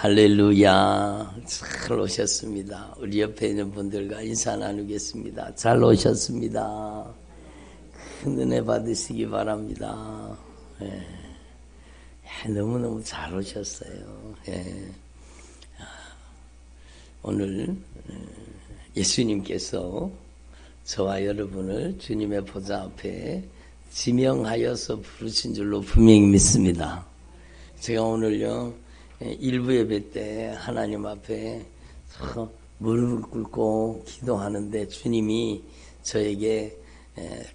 할렐루야. 잘 오셨습니다. 우리 옆에 있는 분들과 인사 나누겠습니다. 잘 오셨습니다. 큰 은혜 받으시기 바랍니다. 예. 너무너무 잘 오셨어요. 예. 오늘 예수님께서 저와 여러분을 주님의 보좌 앞에 지명하여서 부르신 줄로 분명히 믿습니다. 제가 오늘요 일부 예배 때 하나님 앞에 무릎을 꿇고 기도하는데 주님이 저에게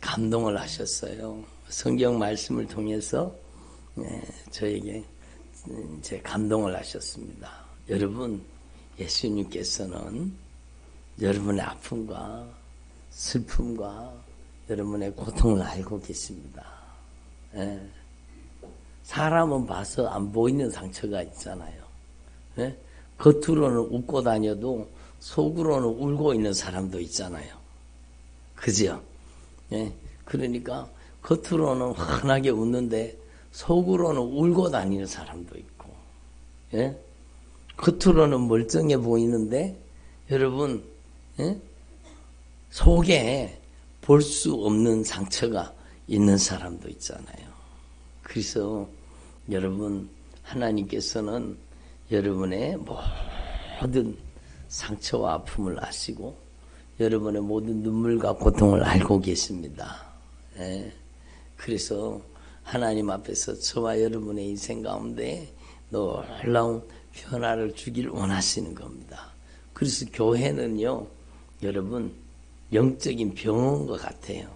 감동을 하셨어요. 성경 말씀을 통해서 저에게 이제 감동을 하셨습니다. 여러분, 예수님께서는 여러분의 아픔과 슬픔과 여러분의 고통을 알고 계십니다. 사람은 봐서 안 보이는 상처가 있잖아요. 겉으로는 웃고 다녀도 속으로는 울고 있는 사람도 있잖아요. 그죠? 그러니까 겉으로는 환하게 웃는데 속으로는 울고 다니는 사람도 있고, 겉으로는 멀쩡해 보이는데 여러분 속에 볼 수 없는 상처가 있는 사람도 있잖아요. 그래서 여러분, 하나님께서는 여러분의 모든 상처와 아픔을 아시고 여러분의 모든 눈물과 고통을 알고 계십니다. 그래서 하나님 앞에서 저와 여러분의 인생 가운데 놀라운 변화를 주길 원하시는 겁니다. 그래서 교회는요, 여러분, 영적인 병원과 같아요.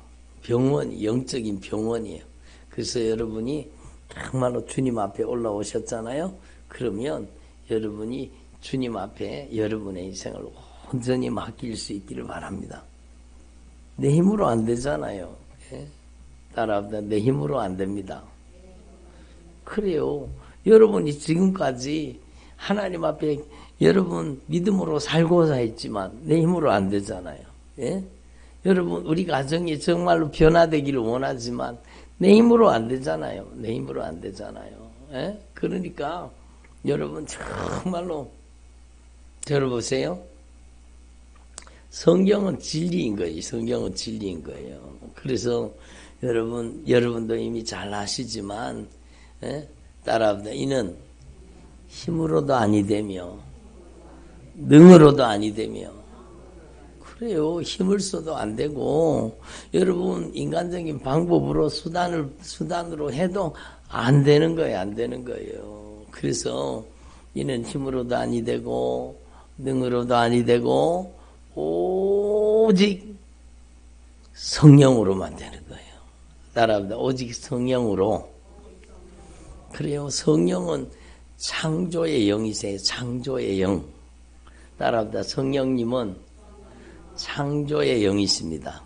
병원이 영적인 병원이에요. 그래서 여러분이 정말로 주님 앞에 올라오셨잖아요. 그러면 여러분이 주님 앞에 여러분의 인생을 온전히 맡길 수 있기를 바랍니다. 내 힘으로 안 되잖아요. 따라합니다. 내 힘으로 안 됩니다. 그래요. 여러분이 지금까지 하나님 앞에 여러분 믿음으로 살고자 했지만 내 힘으로 안 되잖아요. 여러분, 우리 가정이 정말로 변화되기를 원하지만 내 힘으로 안 되잖아요. 내 힘으로 안 되잖아요. 그러니까 여러분 정말로 들어보세요. 성경은 진리인 거예요. 성경은 진리인 거예요. 그래서 여러분도 이미 잘 아시지만 따라합니다. 이는 힘으로도 아니 되며 능으로도 아니 되며 그래요. 힘을 써도 안 되고 여러분 인간적인 방법으로 수단으로 해도 안 되는 거예요. 안 되는 거예요. 그래서 이는 힘으로도 아니 되고 능으로도 아니 되고 오직 성령으로만 되는 거예요. 따라합니다. 오직 성령으로. 그래요. 성령은 창조의 영이세요. 창조의 영. 따라합니다. 성령님은 창조의 영이십니다.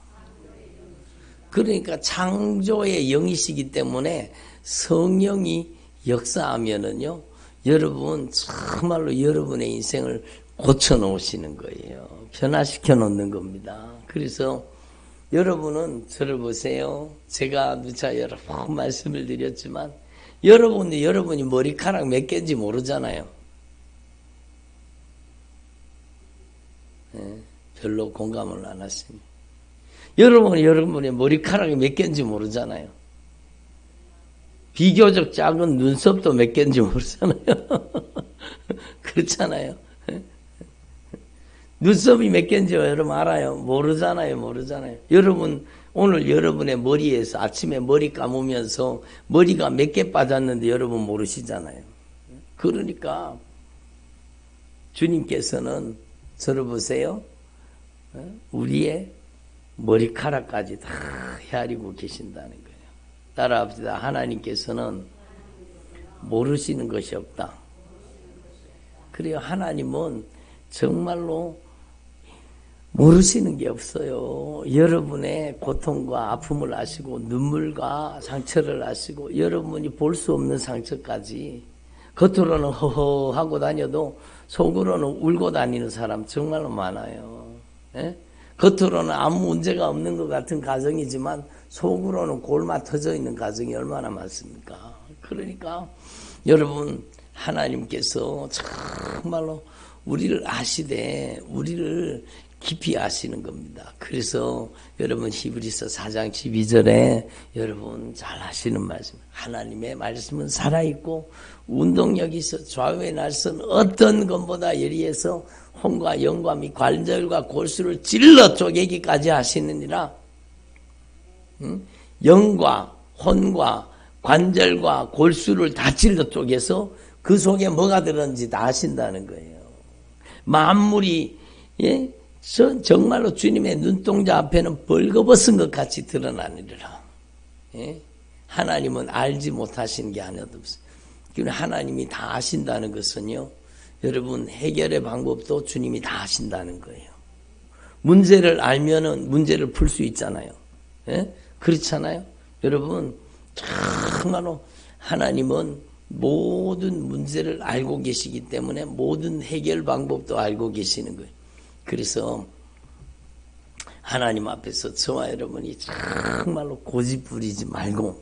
그러니까 창조의 영이시기 때문에 성령이 역사하면은요, 여러분 정말로 여러분의 인생을 고쳐 놓으시는 거예요. 변화시켜 놓는 겁니다. 그래서 여러분은 저를 보세요. 제가 누차 여러 번 말씀을 드렸지만 여러분이 머리카락 몇 개인지 모르잖아요. 별로 공감을 안 하시니. 여러분의 머리카락이 몇 개인지 모르잖아요. 비교적 작은 눈썹도 몇 개인지 모르잖아요. 그렇잖아요. 눈썹이 몇 개인지 여러분 알아요? 모르잖아요. 여러분, 오늘 여러분의 머리에서 아침에 머리 감으면서 머리가 몇 개 빠졌는데 여러분 모르시잖아요. 그러니까 주님께서는 저를 보세요. 우리의 머리카락까지 다 헤아리고 계신다는 거예요. 따라합시다. 하나님께서는 모르시는 것이 없다. 그래요. 하나님은 정말로 모르시는 게 없어요. 여러분의 고통과 아픔을 아시고 눈물과 상처를 아시고 여러분이 볼 수 없는 상처까지 겉으로는 허허하고 다녀도 속으로는 울고 다니는 사람 정말로 많아요. 겉으로는 아무 문제가 없는 것 같은 가정이지만 속으로는 골마 터져 있는 가정이 얼마나 많습니까? 그러니까 여러분 하나님께서 정말로 우리를 아시되 우리를 깊이 아시는 겁니다. 그래서 여러분 히브리서 4장 12절에 여러분 잘 아시는 말씀, 하나님의 말씀은 살아있고 운동력이 있어 좌우의 날선 어떤 것보다 예리해서 혼과 영과 및 관절과 골수를 찔러 쪼개기까지 하시느니라. 영과 혼과 관절과 골수를 다 찔러 쪼개서 그 속에 뭐가 들었는지 다 아신다는 거예요. 만물이 정말로 주님의 눈동자 앞에는 벌거벗은 것 같이 드러나느니라. 하나님은 알지 못하시는 게 하나도 없어요. 하나님이 다 아신다는 것은요, 여러분 해결의 방법도 주님이 다 아신다는 거예요. 문제를 알면은 문제를 풀 수 있잖아요. 그렇잖아요. 여러분 정말로 하나님은 모든 문제를 알고 계시기 때문에 모든 해결 방법도 알고 계시는 거예요. 그래서 하나님 앞에서 저와 여러분이 정말로 고집 부리지 말고,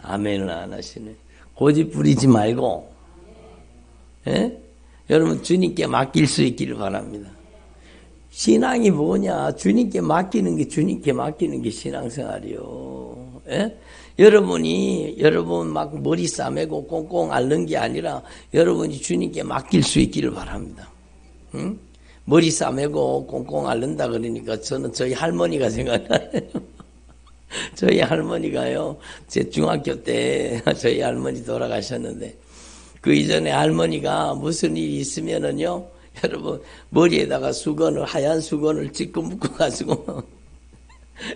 아멘을 안 하시네. 고집 부리지 말고, 여러분 주님께 맡길 수 있기를 바랍니다. 신앙이 뭐냐? 주님께 맡기는 게 신앙생활이요. 여러분 막 머리 싸매고 꽁꽁 앓는 게 아니라 여러분이 주님께 맡길 수 있기를 바랍니다. 머리 싸매고 꽁꽁 앓는다 그러니까 저는 저희 할머니가 생각나요. 저희 할머니가요, 제 중학교 때 저희 할머니 돌아가셨는데 그 이전에 할머니가 무슨 일이 있으면은요, 여러분 머리에다가 하얀 수건을 찢고 묶어가지고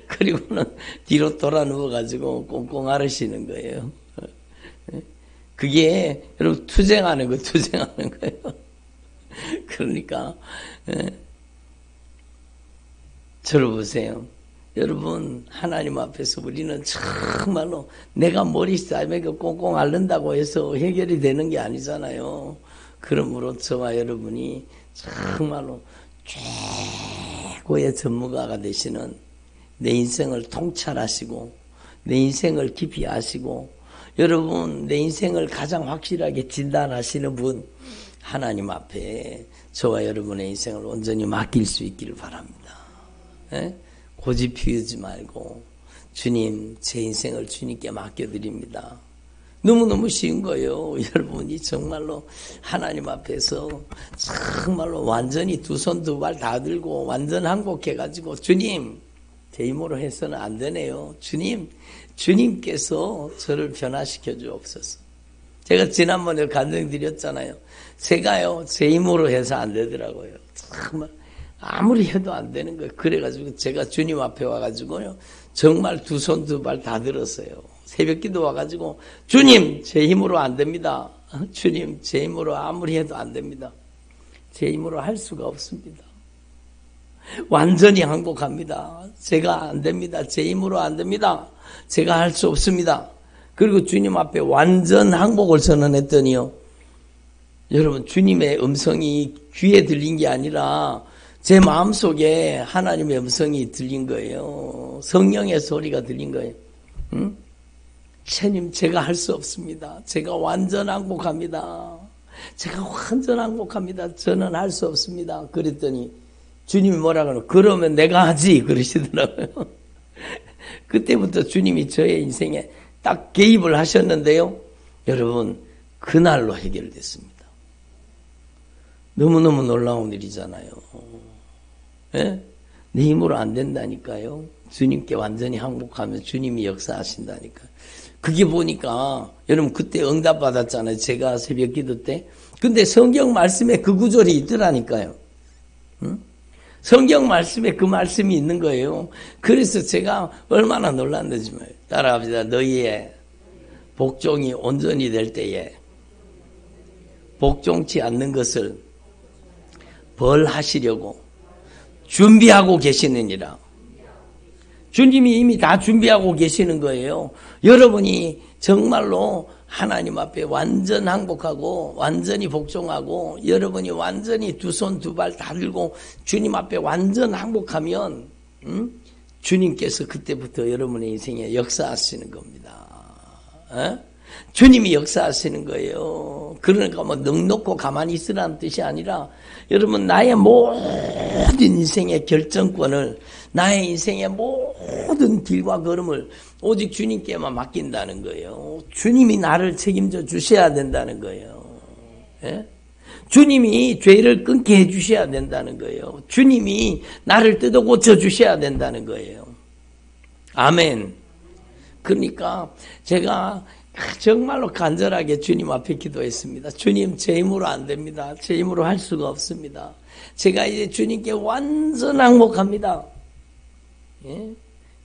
그리고는 뒤로 돌아 누워가지고 꽁꽁 앓으시는 거예요. 그게 여러분 투쟁하는 거예요. 그러니까 저를 보세요. 여러분 하나님 앞에서 우리는 정말로 내가 머리 싸매고 꽁꽁 앓는다고 해서 해결이 되는 게 아니잖아요. 그러므로 저와 여러분이 정말로 최고의 전문가가 되시는, 내 인생을 통찰하시고 내 인생을 깊이 아시고 여러분 내 인생을 가장 확실하게 진단하시는 분, 하나님 앞에 저와 여러분의 인생을 온전히 맡길 수 있기를 바랍니다. 고집 피우지 말고, 주님 제 인생을 주님께 맡겨드립니다. 너무너무 쉬운 거예요. 여러분이 정말로 하나님 앞에서 정말로 완전히 두 손 두 발 다 들고 완전 항복해가지고, 주님 제 힘으로 해서는 안 되네요. 주님께서 저를 변화시켜 주옵소서. 제가 지난번에 간증드렸잖아요. 제가요 제 힘으로 해서 안 되더라고요. 정말 아무리 해도 안 되는 거예요. 그래가지고 제가 주님 앞에 와가지고요, 정말 두 손 두 발 다 들었어요. 새벽기도 와가지고, 주님 제 힘으로 안 됩니다. 주님 제 힘으로 아무리 해도 안 됩니다. 제 힘으로 할 수가 없습니다. 완전히 항복합니다. 제가 안 됩니다. 제 힘으로 안 됩니다. 제가 할 수 없습니다. 그리고 주님 앞에 완전 항복을 선언했더니요, 여러분 주님의 음성이 귀에 들린 게 아니라 제 마음속에 하나님의 음성이 들린 거예요. 성령의 소리가 들린 거예요. 주님 제가 할 수 없습니다. 제가 완전 항복합니다. 제가 완전 항복합니다. 저는 할 수 없습니다. 그랬더니 주님이 뭐라 그러나, 그러면 내가 하지 그러시더라고요. 그때부터 주님이 저의 인생에 딱 개입을 하셨는데요, 여러분 그날로 해결됐습니다. 너무너무 놀라운 일이잖아요. 내 힘으로 안 된다니까요. 주님께 완전히 항복하면 주님이 역사하신다니까요. 그게 보니까 여러분 그때 응답 받았잖아요. 제가 새벽 기도 때. 근데 성경 말씀에 그 구절이 있더라니까요. 성경 말씀에 그 말씀이 있는 거예요. 그래서 제가 얼마나 놀랐는지 말이에요. 따라합시다. 너희의 복종이 온전히 될 때에 복종치 않는 것을 벌하시려고 준비하고 계시느니라. 주님이 이미 다 준비하고 계시는 거예요. 여러분이 정말로 하나님 앞에 완전 항복하고 완전히 복종하고 여러분이 완전히 두 손 두 발 다 들고 주님 앞에 완전 항복하면 주님께서 그때부터 여러분의 인생에 역사하시는 겁니다. 주님이 역사하시는 거예요. 그러니까 뭐 넉놓고 가만히 있으라는 뜻이 아니라 여러분 나의 모든 인생의 결정권을 나의 인생의 모든 길과 걸음을 오직 주님께만 맡긴다는 거예요. 주님이 나를 책임져 주셔야 된다는 거예요. 예? 주님이 죄를 끊게 해주셔야 된다는 거예요. 주님이 나를 뜯어 고쳐 주셔야 된다는 거예요. 아멘. 그러니까 제가 정말로 간절하게 주님 앞에 기도했습니다. 주님, 제 힘으로 안 됩니다. 제 힘으로 할 수가 없습니다. 제가 이제 주님께 완전 항복합니다. 예?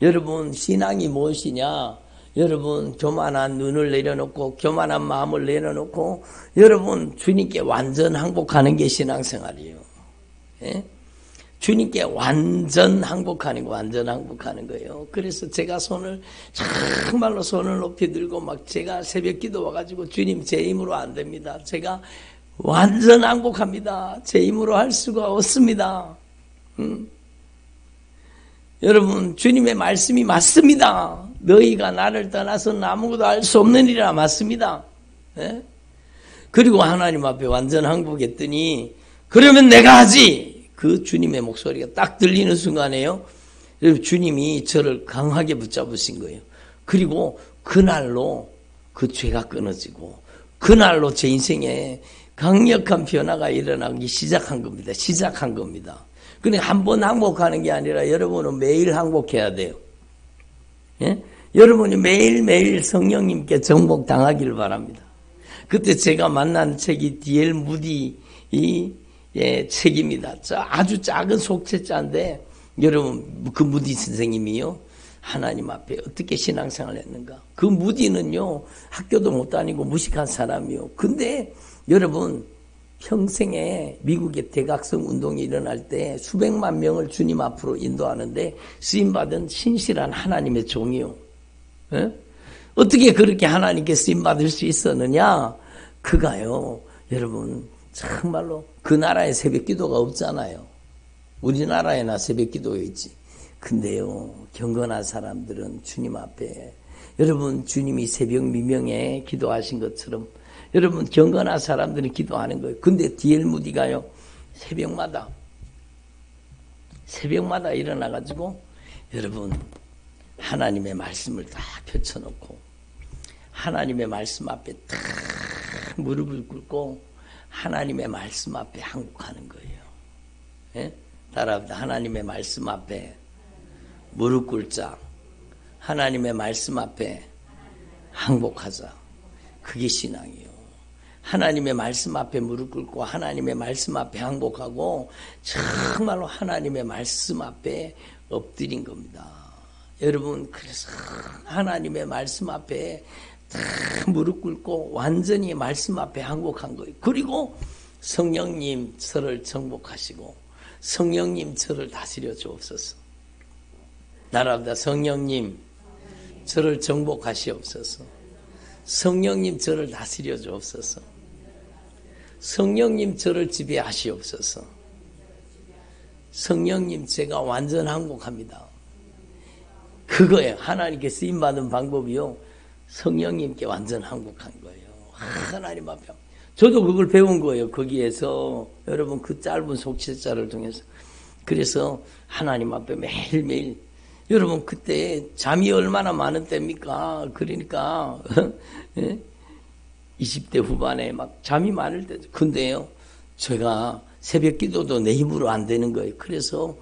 여러분, 신앙이 무엇이냐? 여러분, 교만한 눈을 내려놓고 교만한 마음을 내려놓고 여러분, 주님께 완전 항복하는 게 신앙생활이에요. 예? 주님께 완전 항복하는 거예요. 그래서 제가 정말로 손을 높이 들고 막 제가 새벽 기도 와가지고 주님 제 힘으로 안 됩니다. 제가 완전 항복합니다. 제 힘으로 할 수가 없습니다. 여러분, 주님의 말씀이 맞습니다. 너희가 나를 떠나서는 아무것도 할 수 없느니라 맞습니다. 예? 그리고 하나님 앞에 완전 항복했더니 그러면 내가 하지. 그 주님의 목소리가 딱 들리는 순간에요. 주님이 저를 강하게 붙잡으신 거예요. 그리고 그날로 그 죄가 끊어지고 그날로 제 인생에 강력한 변화가 일어나기 시작한 겁니다. 그러니까 한 번 항복하는 게 아니라 여러분은 매일 항복해야 돼요. 예? 여러분이 매일매일 성령님께 정복당하기를 바랍니다. 그때 제가 만난 책이 D.L. 무디 책입니다. 아주 작은 속책자인데 여러분 그 무디 선생님이요. 하나님 앞에 어떻게 신앙생활을 했는가. 그 무디는요. 학교도 못 다니고 무식한 사람이요. 근데 여러분 평생에 미국의 대각성 운동이 일어날 때 수백만 명을 주님 앞으로 인도하는데 쓰임받은 신실한 하나님의 종이요. 예? 어떻게 그렇게 하나님께 쓰임받을 수 있었느냐. 그가요. 여러분 정말로 그 나라에 새벽 기도가 없잖아요. 우리나라에나 새벽 기도가 있지. 근데요, 경건한 사람들은 주님 앞에, 여러분, 주님이 새벽 미명에 기도하신 것처럼, 여러분, 경건한 사람들은 기도하는 거예요. 근데 D.L. 무디가요, 새벽마다 일어나가지고, 여러분, 하나님의 말씀을 다 펼쳐놓고, 하나님의 말씀 앞에 딱 무릎을 꿇고, 하나님의 말씀 앞에 항복하는 거예요. 예? 따라합니다. 하나님의 말씀 앞에 무릎 꿇자. 하나님의 말씀 앞에 항복하자. 그게 신앙이에요. 하나님의 말씀 앞에 무릎 꿇고 하나님의 말씀 앞에 항복하고 정말로 하나님의 말씀 앞에 엎드린 겁니다. 여러분, 그래서 하나님의 말씀 앞에 무릎 꿇고 완전히 말씀 앞에 항복한 거예요. 그리고 성령님 저를 정복하시고 성령님 저를 다스려 주옵소서. 나랍니다. 성령님 저를 정복하시옵소서. 성령님 저를 다스려 주옵소서. 성령님 저를 지배하시옵소서. 성령님 제가 완전 항복합니다. 그거예요. 하나님께 쓰임받은 방법이요. 성령님께 완전 항복한 거예요. 하나님 앞에. 저도 그걸 배운 거예요. 거기에서 여러분 그 짧은 속죄자를 통해서. 그래서 하나님 앞에 매일매일 여러분 그때 잠이 얼마나 많은 때입니까? 그러니까 20대 후반에 막 잠이 많을 때. 근데요 제가 새벽 기도도 내 힘으로 안 되는 거예요. 그래서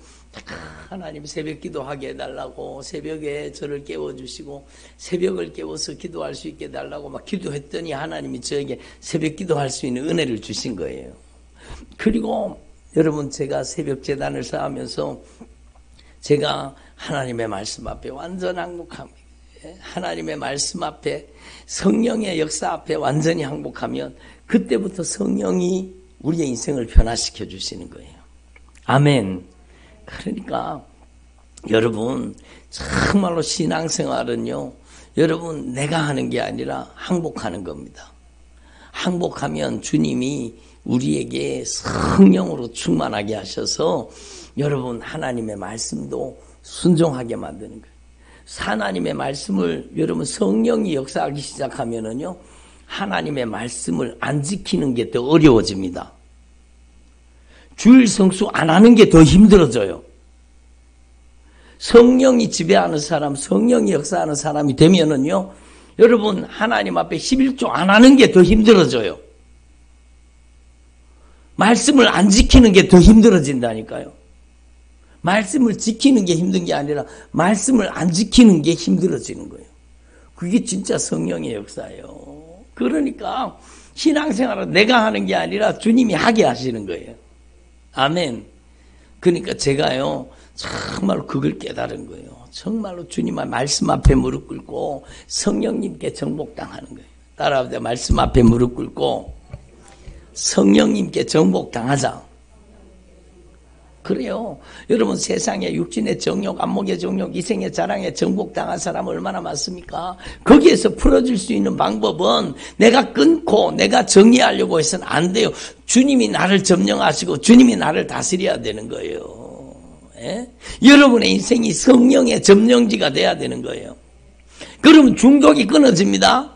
하나님 새벽 기도하게 해달라고 새벽에 저를 깨워주시고 새벽을 깨워서 기도할 수 있게 해달라고 막 기도했더니 하나님이 저에게 새벽 기도할 수 있는 은혜를 주신 거예요. 그리고 여러분 제가 새벽 제단을 쌓으면서 제가 하나님의 말씀 앞에 완전 항복합니다. 하나님의 말씀 앞에 성령의 역사 앞에 완전히 항복하면 그때부터 성령이 우리의 인생을 변화시켜 주시는 거예요. 아멘. 그러니까 여러분 정말로 신앙생활은요 여러분 내가 하는 게 아니라 항복하는 겁니다. 항복하면 주님이 우리에게 성령으로 충만하게 하셔서 여러분 하나님의 말씀도 순종하게 만드는 거예요. 하나님의 말씀을 여러분 성령이 역사하기 시작하면은요, 하나님의 말씀을 안 지키는 게 더 어려워집니다. 주일 성수 안 하는 게 더 힘들어져요. 성령이 지배하는 사람, 성령이 역사하는 사람이 되면은요, 여러분 하나님 앞에 11조 안 하는 게 더 힘들어져요. 말씀을 안 지키는 게 더 힘들어진다니까요. 말씀을 지키는 게 힘든 게 아니라 말씀을 안 지키는 게 힘들어지는 거예요. 그게 진짜 성령의 역사예요. 그러니까 신앙생활은 내가 하는 게 아니라 주님이 하게 하시는 거예요. 아멘. 그러니까 제가요, 정말로 그걸 깨달은 거예요. 정말로 주님의 말씀 앞에 무릎 꿇고 성령님께 정복당하는 거예요. 따라하세요. 말씀 앞에 무릎 꿇고 성령님께 정복당하자. 그래요. 여러분 세상에 육신의 정욕, 안목의 정욕, 이생의 자랑에 정복당한 사람 얼마나 많습니까? 거기에서 풀어줄 수 있는 방법은 내가 끊고 내가 정리하려고 해서는 안 돼요. 주님이 나를 점령하시고 주님이 나를 다스려야 되는 거예요. 예? 여러분의 인생이 성령의 점령지가 돼야 되는 거예요. 그러면 중독이 끊어집니다.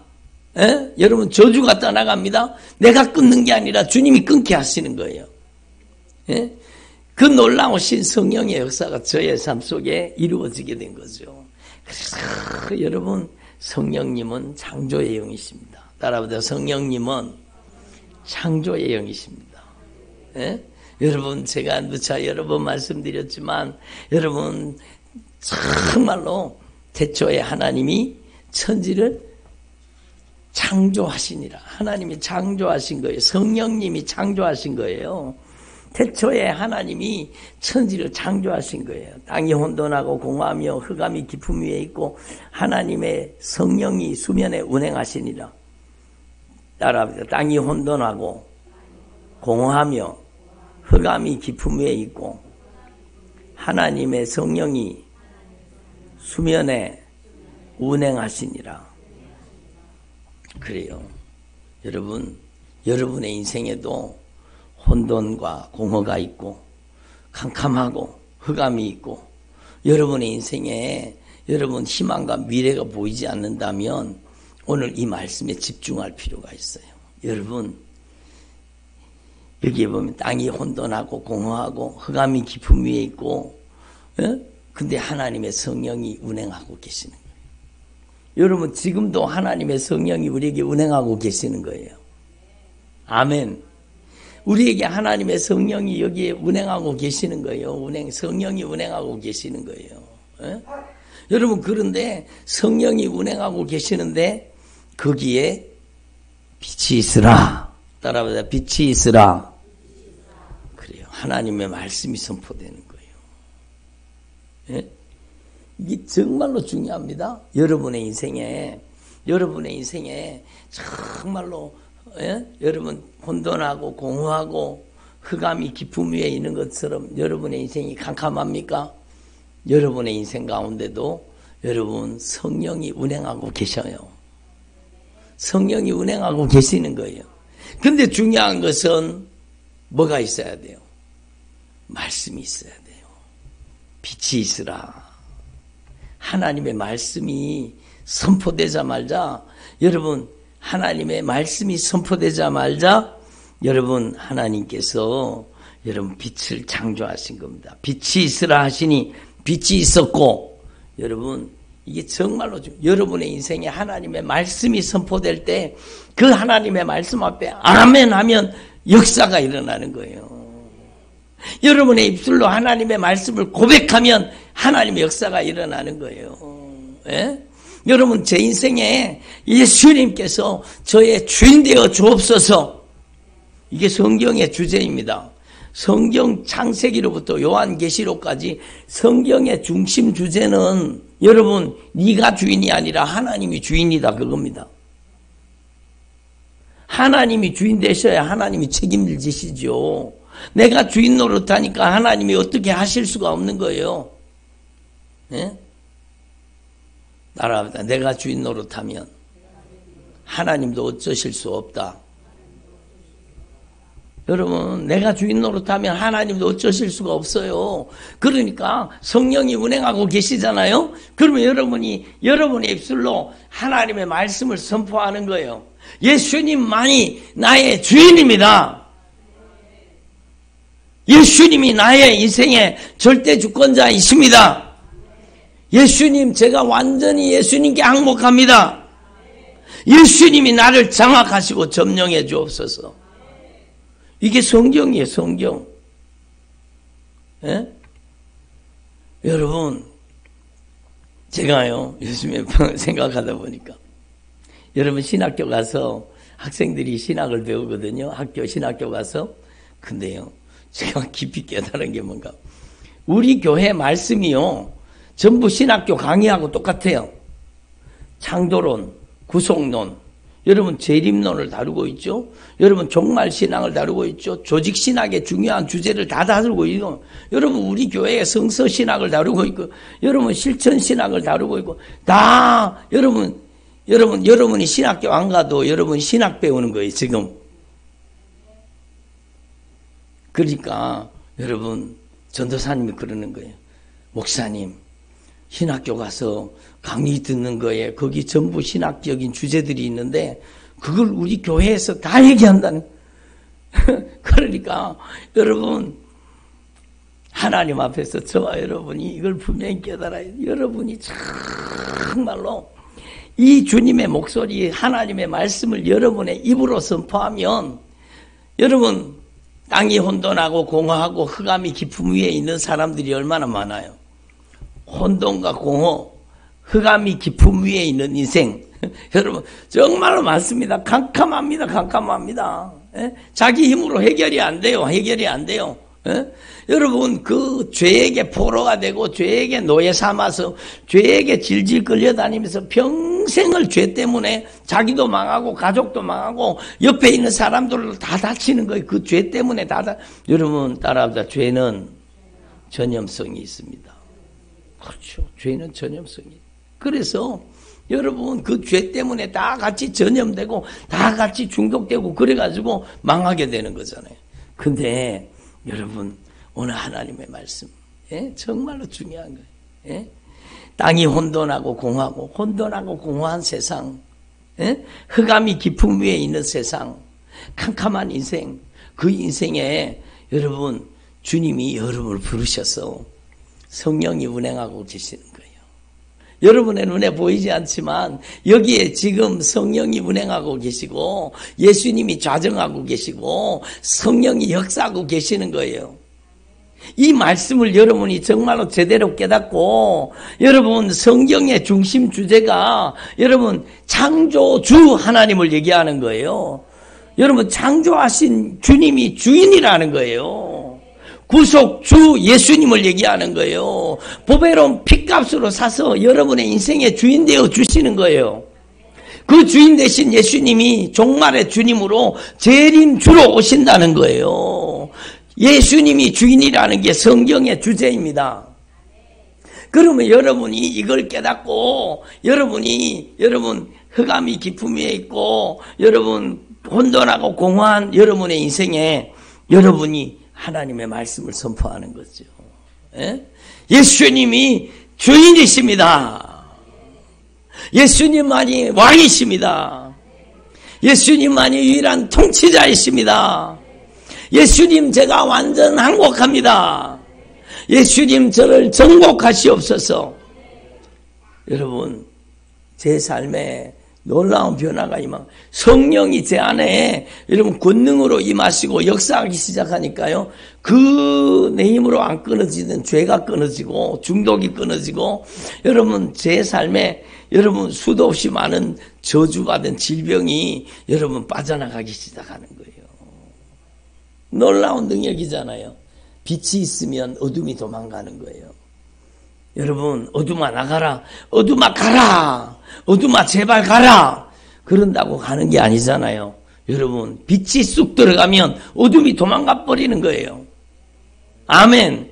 예? 여러분 저주가 떠나갑니다. 내가 끊는 게 아니라 주님이 끊게 하시는 거예요. 예? 그 놀라우신 성령의 역사가 저의 삶 속에 이루어지게 된 거죠. 그래서 여러분 성령님은 창조의 영이십니다. 따라보세요. 성령님은 창조의 영이십니다. 예? 여러분 제가 누차 여러 번 말씀드렸지만 여러분 정말로 태초에 하나님이 천지를 창조하시니라. 하나님이 창조하신 거예요. 성령님이 창조하신 거예요. 태초에 하나님이 천지를 창조하신 거예요. 땅이 혼돈하고 공허하며 흑암이 깊음 위에 있고 하나님의 성령이 수면에 운행하시니라. 따라합니다. 땅이 혼돈하고 공허하며 흑암이 깊음 위에 있고 하나님의 성령이 수면에 운행하시니라. 그래요. 여러분, 여러분의 인생에도 혼돈과 공허가 있고 캄캄하고 흑암이 있고 여러분의 인생에 여러분 희망과 미래가 보이지 않는다면 오늘 이 말씀에 집중할 필요가 있어요. 여러분 여기에 보면 땅이 혼돈하고 공허하고 흑암이 깊음 위에 있고 근데 하나님의 성령이 운행하고 계시는 거예요. 여러분 지금도 하나님의 성령이 우리에게 운행하고 계시는 거예요. 아멘. 우리에게 하나님의 성령이 여기에 운행하고 계시는 거예요. 성령이 운행하고 계시는 거예요. 에? 여러분 그런데 성령이 운행하고 계시는데 거기에 빛이 있으라. 따라보자. 빛이 있으라. 그래요. 하나님의 말씀이 선포되는 거예요. 에? 이게 정말로 중요합니다. 여러분의 인생에 정말로 여러분 혼돈하고 공허하고 흑암이 깊음 위에 있는 것처럼 여러분의 인생이 캄캄합니까? 여러분의 인생 가운데도 여러분 성령이 운행하고 계셔요. 성령이 운행하고 계시는 거예요. 근데 중요한 것은 뭐가 있어야 돼요? 말씀이 있어야 돼요. 빛이 있으라. 하나님의 말씀이 선포되자마자 여러분 하나님의 말씀이 선포되자마자 여러분 하나님께서 여러분 빛을 창조하신 겁니다. 빛이 있으라 하시니 빛이 있었고 여러분 이게 정말로 여러분의 인생에 하나님의 말씀이 선포될 때 그 하나님의 말씀 앞에 아멘 하면 역사가 일어나는 거예요. 여러분의 입술로 하나님의 말씀을 고백하면 하나님의 역사가 일어나는 거예요. 예? 여러분 제 인생에 예수님께서 저의 주인 되어 주옵소서. 이게 성경의 주제입니다. 성경 창세기로부터 요한계시록까지 성경의 중심 주제는 여러분 네가 주인이 아니라 하나님이 주인이다 그겁니다. 하나님이 주인 되셔야 하나님이 책임을 지시죠. 내가 주인 노릇하니까 하나님이 어떻게 하실 수가 없는 거예요. 예? 따라합니다. 내가 주인 노릇하면 하나님도 어쩌실 수 없다. 여러분, 내가 주인 노릇하면 하나님도 어쩌실 수가 없어요. 그러니까 성령이 운행하고 계시잖아요. 그러면 여러분이 여러분의 입술로 하나님의 말씀을 선포하는 거예요. 예수님만이 나의 주인입니다. 예수님이 나의 인생의 절대 주권자이십니다. 예수님, 제가 완전히 예수님께 항복합니다. 예수님이 나를 장악하시고 점령해 주옵소서. 이게 성경이에요, 성경. 예? 여러분, 제가요, 요즘에 생각하다 보니까, 여러분 신학교 가서 학생들이 신학을 배우거든요. 신학교 가서. 근데요, 제가 깊이 깨달은 게 뭔가, 우리 교회 말씀이요, 전부 신학교 강의하고 똑같아요. 창조론, 구속론, 여러분 재림론을 다루고 있죠. 여러분 종말신앙을 다루고 있죠. 조직신학의 중요한 주제를 다 다루고 있고, 여러분 우리 교회의 성서신학을 다루고 있고, 여러분 실천신학을 다루고 있고, 다 여러분이 신학교 안 가도 여러분 신학 배우는 거예요, 지금. 그러니까 여러분, 전도사님이 그러는 거예요. 목사님, 신학교 가서 강의 듣는 거에 거기 전부 신학적인 주제들이 있는데 그걸 우리 교회에서 다 얘기한다는. 그러니까 여러분, 하나님 앞에서 저와 여러분이 이걸 분명히 깨달아야 돼요. 여러분이 정말로 이 주님의 목소리, 하나님의 말씀을 여러분의 입으로 선포하면, 여러분, 땅이 혼돈하고 공허하고 흑암이 깊음 위에 있는 사람들이 얼마나 많아요. 혼돈과 공허, 흑암이 깊음 위에 있는 인생. 여러분, 정말로 많습니다. 캄캄합니다. 예? 자기 힘으로 해결이 안 돼요. 예? 여러분, 그 죄에게 포로가 되고 죄에게 노예 삼아서 죄에게 질질 끌려다니면서 평생을 죄 때문에 자기도 망하고 가족도 망하고 옆에 있는 사람들도 다 다치는 거예요. 그 죄 때문에 여러분 따라합니다. 죄는 전염성이 있습니다. 그렇죠. 죄는 전염성이. 그래서 여러분 그 죄 때문에 다 같이 전염되고 다 같이 중독되고 그래가지고 망하게 되는 거잖아요. 근데 여러분, 오늘 하나님의 말씀, 예? 정말로 중요한 거예요. 예? 땅이 혼돈하고 공허한 세상, 예? 흑암이 깊음 위에 있는 세상, 캄캄한 인생, 그 인생에 여러분, 주님이 여러분을 부르셔서 성령이 운행하고 계시는 거예요. 여러분의 눈에 보이지 않지만 여기에 지금 성령이 운행하고 계시고 예수님이 좌정하고 계시고 성령이 역사하고 계시는 거예요. 이 말씀을 여러분이 정말로 제대로 깨닫고, 여러분 성경의 중심 주제가 여러분 창조주 하나님을 얘기하는 거예요. 여러분 창조하신 주님이 주인이라는 거예요. 구속주 예수님을 얘기하는 거예요. 보배로운 핏값으로 사서 여러분의 인생의 주인 되어 주시는 거예요. 그 주인 되신 예수님이 종말의 주님으로 재림주로 오신다는 거예요. 예수님이 주인이라는 게 성경의 주제입니다. 그러면 여러분이 이걸 깨닫고 여러분 흑암이 깊음 위에 있고 여러분 혼돈하고 공허한 여러분의 인생에 여러분이 하나님의 말씀을 선포하는 거죠. 예? 예수님이 주인이십니다. 예수님만이 왕이십니다. 예수님만이 유일한 통치자이십니다. 예수님, 제가 완전 항복합니다. 예수님, 저를 정복하시옵소서. 여러분, 제 삶에 놀라운 변화가 성령이 제 안에 여러분 권능으로 임하시고 역사하기 시작하니까요, 그 내 힘으로 안 끊어지는 죄가 끊어지고 중독이 끊어지고 여러분 제 삶에 여러분 수도 없이 많은 저주받은 질병이 여러분 빠져나가기 시작하는 거예요. 놀라운 능력이잖아요. 빛이 있으면 어둠이 도망가는 거예요. 여러분, 어둠아 나가라, 어둠아 가라, 어둠아 제발 가라, 그런다고 가는 게 아니잖아요. 여러분, 빛이 쑥 들어가면 어둠이 도망가 버리는 거예요. 아멘.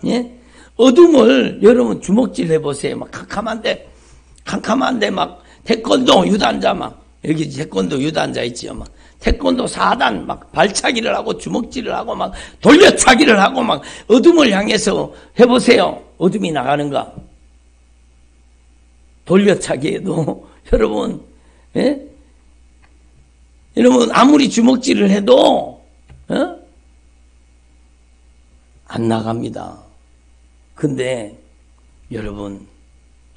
예? 어둠을 여러분 주먹질 해보세요. 막 캄캄한데 막 태권도 유단자 막 여기 태권도 유도 앉아있지요. 막 태권도 4단 막 발차기를 하고 주먹질을 하고 막 돌려차기를 하고 막 어둠을 향해서 해보세요. 어둠이 나가는가? 돌려차기에도 여러분, 예? 여러분 아무리 주먹질을 해도 안 나갑니다. 근데 여러분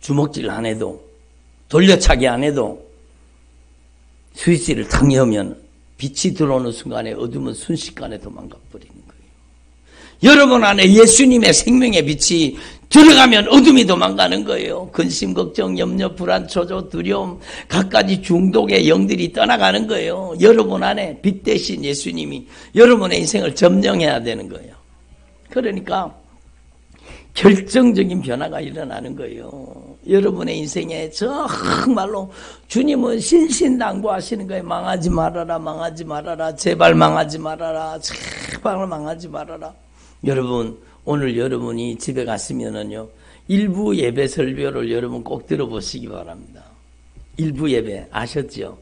주먹질 안 해도 돌려차기 안 해도 스위치를 탁 여면 빛이 들어오는 순간에 어둠은 순식간에 도망가 버리는 거예요. 여러분 안에 예수님의 생명의 빛이 들어가면 어둠이 도망가는 거예요. 근심, 걱정, 염려, 불안, 초조, 두려움, 갖가지 중독의 영들이 떠나가는 거예요. 여러분 안에 빛 대신 예수님이 여러분의 인생을 점령해야 되는 거예요. 그러니까 결정적인 변화가 일어나는 거예요. 여러분의 인생에 정말로 주님은 신신당부하시는 거예요. 망하지 말아라, 망하지 말아라, 제발 망하지 말아라, 제발 망하지 말아라. 여러분 오늘 여러분이 집에 갔으면은요 일부 예배 설교를 여러분 꼭 들어보시기 바랍니다. 일부 예배 아셨죠?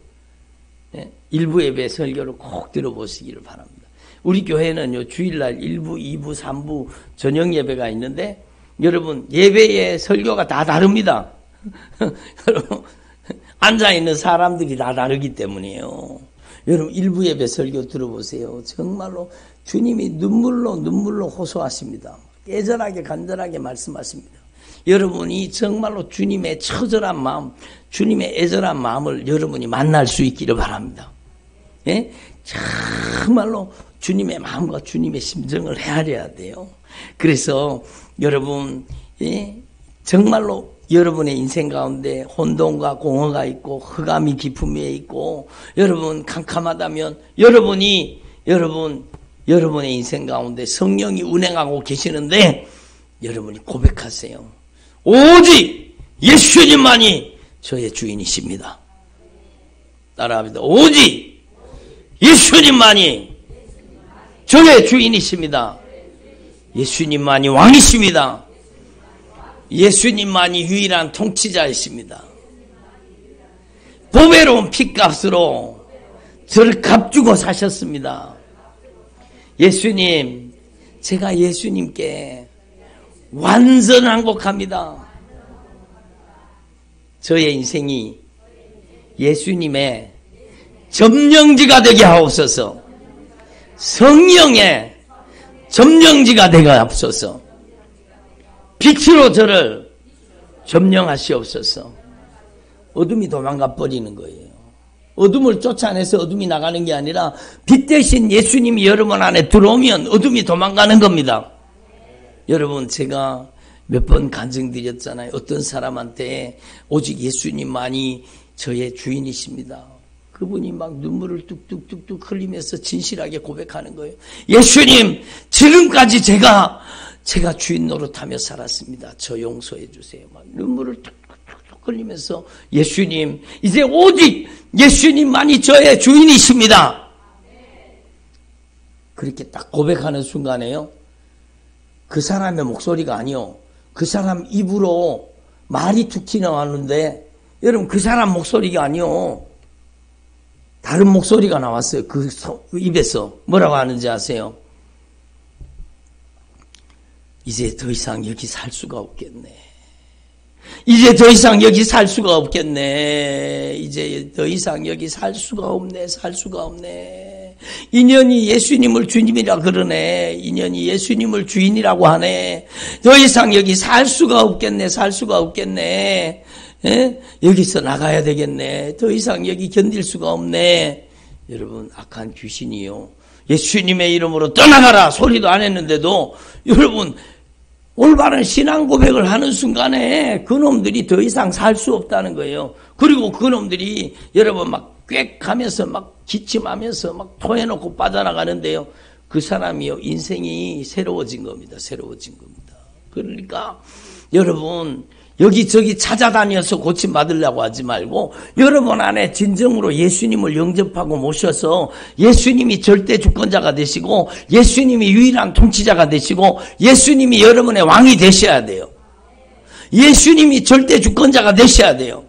네? 일부 예배 설교를 꼭 들어보시기를 바랍니다. 우리 교회는요 주일날 1부, 2부, 3부 저녁 예배가 있는데 여러분 예배의 설교가 다 다릅니다. 여러분 앉아있는 사람들이 다 다르기 때문이에요. 여러분 1부 예배 설교 들어보세요. 정말로 주님이 눈물로 호소하십니다. 애절하게 간절하게 말씀하십니다. 여러분이 정말로 주님의 처절한 마음, 주님의 애절한 마음을 여러분이 만날 수 있기를 바랍니다. 예? 정말로 주님의 마음과 주님의 심정을 헤아려야 돼요. 그래서 여러분 정말로 여러분의 인생 가운데 혼돈과 공허가 있고 흑암이 깊음에 있고 여러분 캄캄하다면 여러분의 인생 가운데 성령이 운행하고 계시는데 여러분이 고백하세요. 오직 예수님만이 저의 주인이십니다. 따라합니다. 오직 예수님만이 저의 주인이십니다. 예수님만이 왕이십니다. 예수님만이 유일한 통치자이십니다. 보배로운 핏값으로 저를 값주고 사셨습니다. 예수님, 제가 예수님께 완전한곡합니다. 저의 인생이 예수님의 점령지가 되게 하옵소서. 성령의 점령지가 되게 하옵소서. 빛으로 저를 점령하시옵소서. 어둠이 도망가 버리는 거예요. 어둠을 쫓아내서 어둠이 나가는 게 아니라 빛 대신 예수님이 여러분 안에 들어오면 어둠이 도망가는 겁니다. 여러분 제가 몇 번 간증드렸잖아요. 어떤 사람한테 오직 예수님만이 저의 주인이십니다. 그분이 막 눈물을 뚝뚝뚝뚝 흘리면서 진실하게 고백하는 거예요. 예수님, 지금까지 제가 주인 노릇하며 살았습니다. 저 용서해 주세요. 막 눈물을 뚝뚝뚝 흘리면서 예수님, 이제 오직 예수님만이 저의 주인이십니다. 그렇게 딱 고백하는 순간에요. 그 사람의 목소리가 아니요. 그 사람 입으로 말이 툭 튀어나왔는데 여러분 그 사람 목소리가 아니요. 다른 목소리가 나왔어요. 그 입에서 뭐라고 하는지 아세요? 이제 더 이상 여기 살 수가 없겠네. 이제 더 이상 여기 살 수가 없겠네. 이제 더 이상 여기 살 수가 없네. 살 수가 없네. 인연이 예수님을 주님이라 그러네. 인연이 예수님을 주인이라고 하네. 더 이상 여기 살 수가 없겠네. 살 수가 없겠네. 예? 여기서 나가야 되겠네. 더 이상 여기 견딜 수가 없네. 여러분 악한 귀신이요. 예수님의 이름으로 떠나가라 소리도 안 했는데도 여러분 올바른 신앙 고백을 하는 순간에 그놈들이 더 이상 살 수 없다는 거예요. 그리고 그놈들이 여러분 막 꽥하면서 막 기침하면서 막 토해놓고 빠져나가는데요. 그 사람이요 인생이 새로워진 겁니다. 새로워진 겁니다. 그러니까 여러분 여기저기 찾아다녀서 고침받으려고 하지 말고 여러분 안에 진정으로 예수님을 영접하고 모셔서 예수님이 절대 주권자가 되시고 예수님이 유일한 통치자가 되시고 예수님이 여러분의 왕이 되셔야 돼요. 예수님이 절대 주권자가 되셔야 돼요.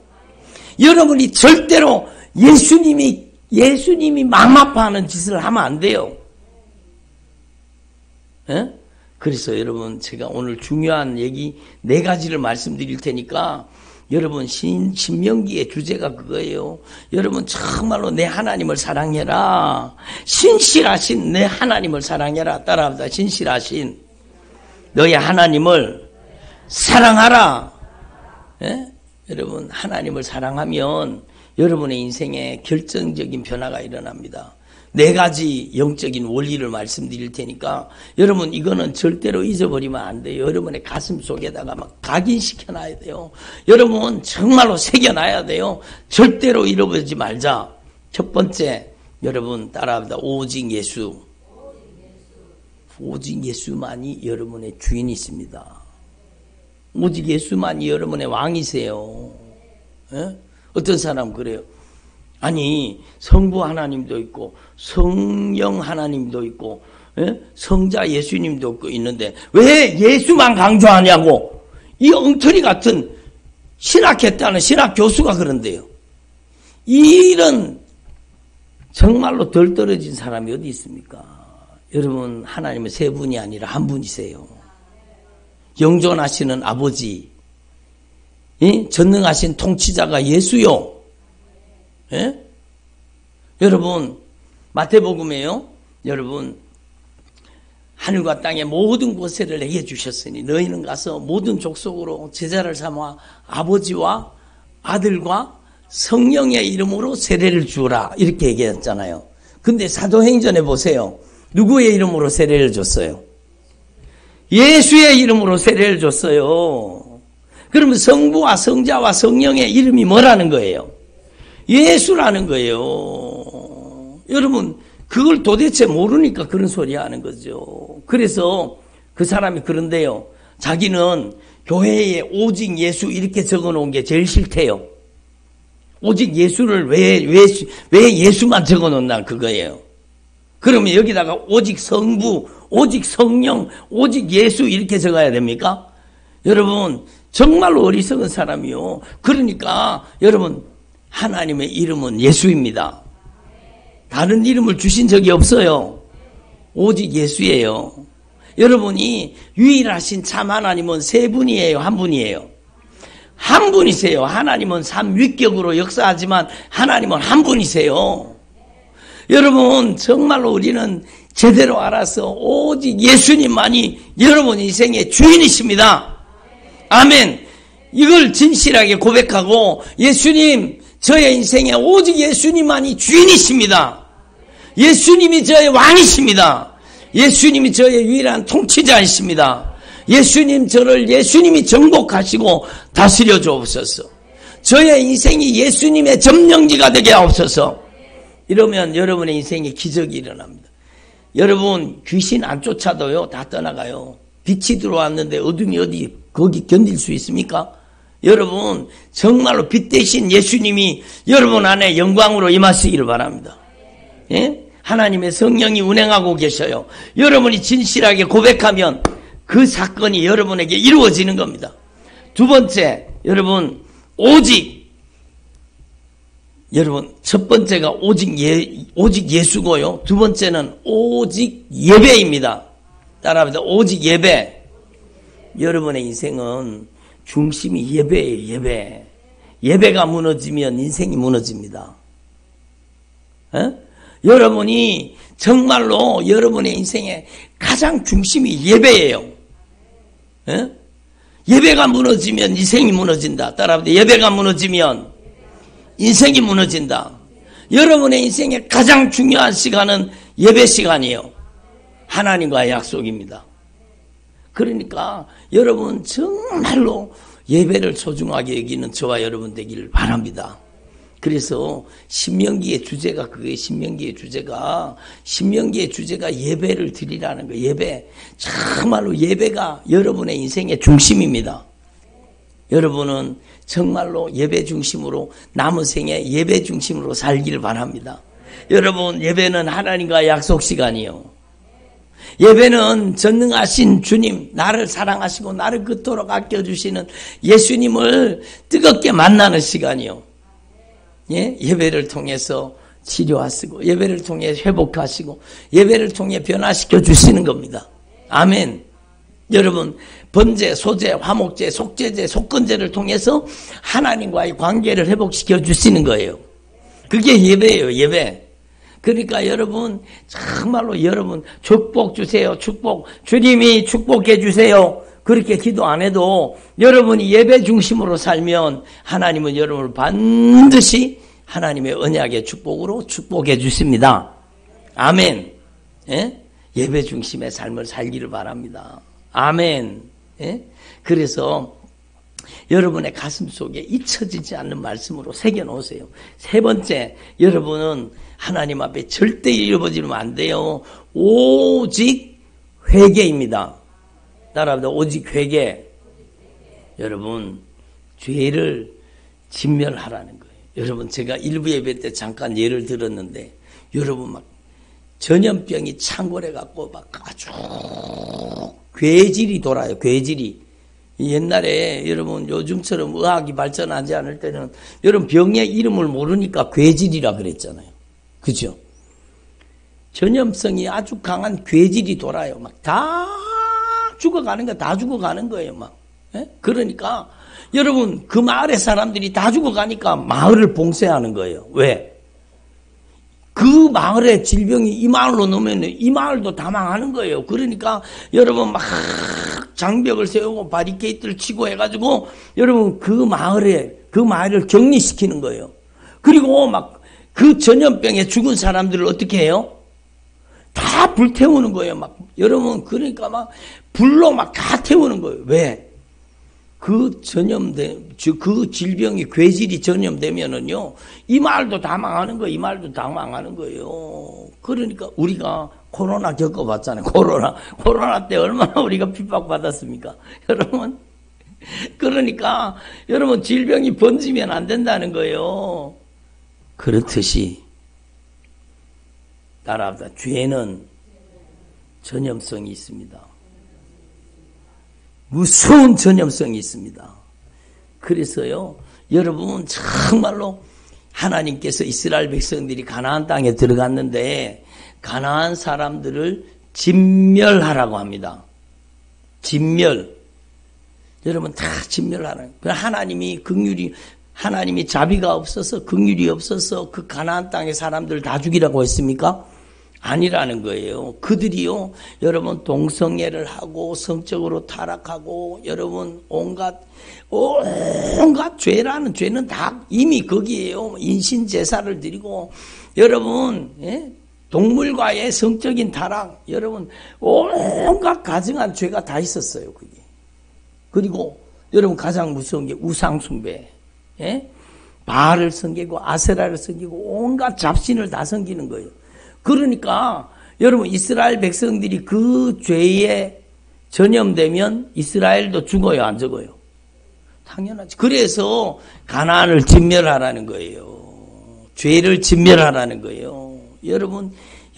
여러분이 절대로 예수님이 마음 아파하는 짓을 하면 안 돼요. 예? 그래서 여러분 제가 오늘 중요한 얘기 4가지를 말씀드릴 테니까 여러분 신명기의 주제가 그거예요. 여러분 정말로 내 하나님을 사랑해라. 신실하신 내 하나님을 사랑해라. 따라합니다. 신실하신 너의 하나님을 사랑하라. 예? 여러분 하나님을 사랑하면 여러분의 인생에 결정적인 변화가 일어납니다. 4가지 영적인 원리를 말씀드릴 테니까 여러분 이거는 절대로 잊어버리면 안 돼요. 여러분의 가슴 속에다가 막 각인시켜놔야 돼요. 여러분 정말로 새겨놔야 돼요. 절대로 잃어버리지 말자. 첫 번째, 여러분 따라합니다. 오직 예수. 오직 예수만이 여러분의 주인이십니다. 오직 예수만이 여러분의 왕이세요. 예? 어떤 사람 그래요. 아니 성부 하나님도 있고 성령 하나님도 있고 성자 예수님도 있는데 왜 예수만 강조하냐고. 이 엉터리 같은 신학했다는 신학 교수가 그런데요. 이런 정말로 덜 떨어진 사람이 어디 있습니까? 여러분 하나님은 3분이 아니라 한 분이세요. 영존하시는 아버지, 전능하신 통치자가 예수요. 예? 여러분 마태복음에요. 여러분 하늘과 땅의 모든 권세를 내게 주셨으니 너희는 가서 모든 족속으로 제자를 삼아 아버지와 아들과 성령의 이름으로 세례를 주라 이렇게 얘기했잖아요. 근데 사도행전에 보세요. 누구의 이름으로 세례를 줬어요? 예수의 이름으로 세례를 줬어요. 그러면 성부와 성자와 성령의 이름이 뭐라는 거예요? 예수라는 거예요. 여러분 그걸 도대체 모르니까 그런 소리 하는 거죠. 그래서 그 사람이 그런데요. 자기는 교회에 오직 예수 이렇게 적어놓은 게 제일 싫대요. 오직 예수를 왜 예수만 적어놓나 그거예요. 그러면 여기다가 오직 성부, 오직 성령, 오직 예수 이렇게 적어야 됩니까? 여러분 정말로 어리석은 사람이요. 그러니까 여러분 하나님의 이름은 예수입니다. 다른 이름을 주신 적이 없어요. 오직 예수예요. 여러분이 유일하신 참 하나님은 3분이에요? 한 분이에요? 한 분이세요. 하나님은 삼위격으로 역사하지만 하나님은 한 분이세요. 여러분 정말로 우리는 제대로 알아서 오직 예수님만이 여러분 인생의 주인이십니다. 아멘. 이걸 진실하게 고백하고 예수님 저의 인생에 오직 예수님만이 주인이십니다. 예수님이 저의 왕이십니다. 예수님이 저의 유일한 통치자이십니다. 예수님이 정복하시고 다스려 주옵소서. 저의 인생이 예수님의 점령지가 되게 하옵소서. 이러면 여러분의 인생에 기적이 일어납니다. 여러분 귀신 안 쫓아도요 다 떠나가요. 빛이 들어왔는데 어둠이 어디 거기 견딜 수 있습니까? 여러분 정말로 빛 대신 예수님이 여러분 안에 영광으로 임하시기를 바랍니다. 예? 하나님의 성령이 운행하고 계셔요. 여러분이 진실하게 고백하면 그 사건이 여러분에게 이루어지는 겁니다. 두 번째, 여러분 여러분 첫 번째가 오직 예수고요. 두 번째는 오직 예배입니다. 따라합니다. 오직 예배. 여러분의 인생은 중심이 예배예요. 예배. 예배가 무너지면 인생이 무너집니다. 에? 여러분이 정말로 여러분의 인생의 가장 중심이 예배예요. 에? 예배가 무너지면 인생이 무너진다. 따라합니다. 예배가 무너지면 인생이 무너진다. 여러분의 인생의 가장 중요한 시간은 예배 시간이에요. 하나님과의 약속입니다. 그러니까 여러분 정말로 예배를 소중하게 여기는 저와 여러분 되기를 바랍니다. 그래서 신명기의 주제가 그게 신명기의 주제가 예배를 드리라는 거예요. 예배. 정말로 예배가 여러분의 인생의 중심입니다. 여러분은 정말로 예배 중심으로 남은 생에 예배 중심으로 살기를 바랍니다. 여러분 예배는 하나님과의 약속 시간이요. 예배는 전능하신 주님, 나를 사랑하시고 나를 그토록 아껴주시는 예수님을 뜨겁게 만나는 시간이요. 예? 예배를 통해서 치료하시고 예배를 통해 회복하시고 예배를 통해 변화시켜 주시는 겁니다. 아멘. 여러분 번제, 소제, 화목제, 속죄제, 속건제를 통해서 하나님과의 관계를 회복시켜 주시는 거예요. 그게 예배예요. 예배. 그러니까 여러분 정말로 여러분 축복 주세요. 축복. 주님이 축복해 주세요. 그렇게 기도 안 해도 여러분이 예배 중심으로 살면 하나님은 여러분을 반드시 하나님의 언약의 축복으로 축복해 주십니다. 아멘. 예? 예배 중심의 삶을 살기를 바랍니다. 아멘. 예? 그래서 여러분의 가슴 속에 잊혀지지 않는 말씀으로 새겨놓으세요. 세 번째, 여러분은 하나님 앞에 절대 잃어버리면 안 돼요. 오직 회개입니다. 따라합니다. 오직 회개. 여러분 죄를 진멸하라는 거예요. 여러분 제가 일부 예배 때 잠깐 예를 들었는데 여러분 막 전염병이 창궐해 갖고 막 아주 괴질이 돌아요. 괴질이. 옛날에 여러분 요즘처럼 의학이 발전하지 않을 때는 여러분 병의 이름을 모르니까 괴질이라 그랬잖아요. 그죠? 전염성이 아주 강한 괴질이 돌아요. 막 다 죽어가는 거, 다 죽어가는 거예요. 막. 예? 그러니까 여러분 그 마을의 사람들이 다 죽어가니까 마을을 봉쇄하는 거예요. 왜? 그 마을에 질병이 이 마을로 넣으면 이 마을도 다 망하는 거예요. 그러니까 여러분 막 장벽을 세우고 바리케이트를 치고 해가지고 여러분 그 마을을 격리시키는 거예요. 그리고 막 그 전염병에 죽은 사람들을 어떻게 해요? 다 불태우는 거예요. 막 여러분 그러니까 막 불로 막 다 태우는 거예요. 왜? 그 질병이 괴질이 전염되면은요, 이 마을도 다 망하는 거예요. 이 마을도 다 망하는 거예요. 그러니까 우리가 코로나 겪어봤잖아요. 코로나 때 얼마나 우리가 핍박받았습니까? 여러분. 그러니까 여러분 질병이 번지면 안 된다는 거예요. 그렇듯이 따라합니다. 죄는 전염성이 있습니다. 무서운 전염성이 있습니다. 그래서요, 여러분 정말로 하나님께서 이스라엘 백성들이 가나안 땅에 들어갔는데 가나안 사람들을 진멸하라고 합니다. 진멸. 여러분 다 진멸하라는 거예요. 하나님이 자비가 없어서 긍휼이 없어서 그 가나안 땅의 사람들을 다 죽이라고 했습니까? 아니라는 거예요. 그들이요, 여러분 동성애를 하고 성적으로 타락하고 여러분 온갖 죄라는 죄는 다 이미 거기에요. 인신 제사를 드리고 여러분 동물과의 성적인 타락, 여러분 온갖 가증한 죄가 다 있었어요. 그게. 그리고 여러분 가장 무서운 게 우상 숭배. 바알을 섬기고 아세라를 섬기고 온갖 잡신을 다 섬기는 거예요. 그러니까 여러분 이스라엘 백성들이 그 죄에 전염되면 이스라엘도 죽어요, 안 죽어요? 당연하지. 그래서 가나안을 진멸하라는 거예요. 죄를 진멸하라는 거예요.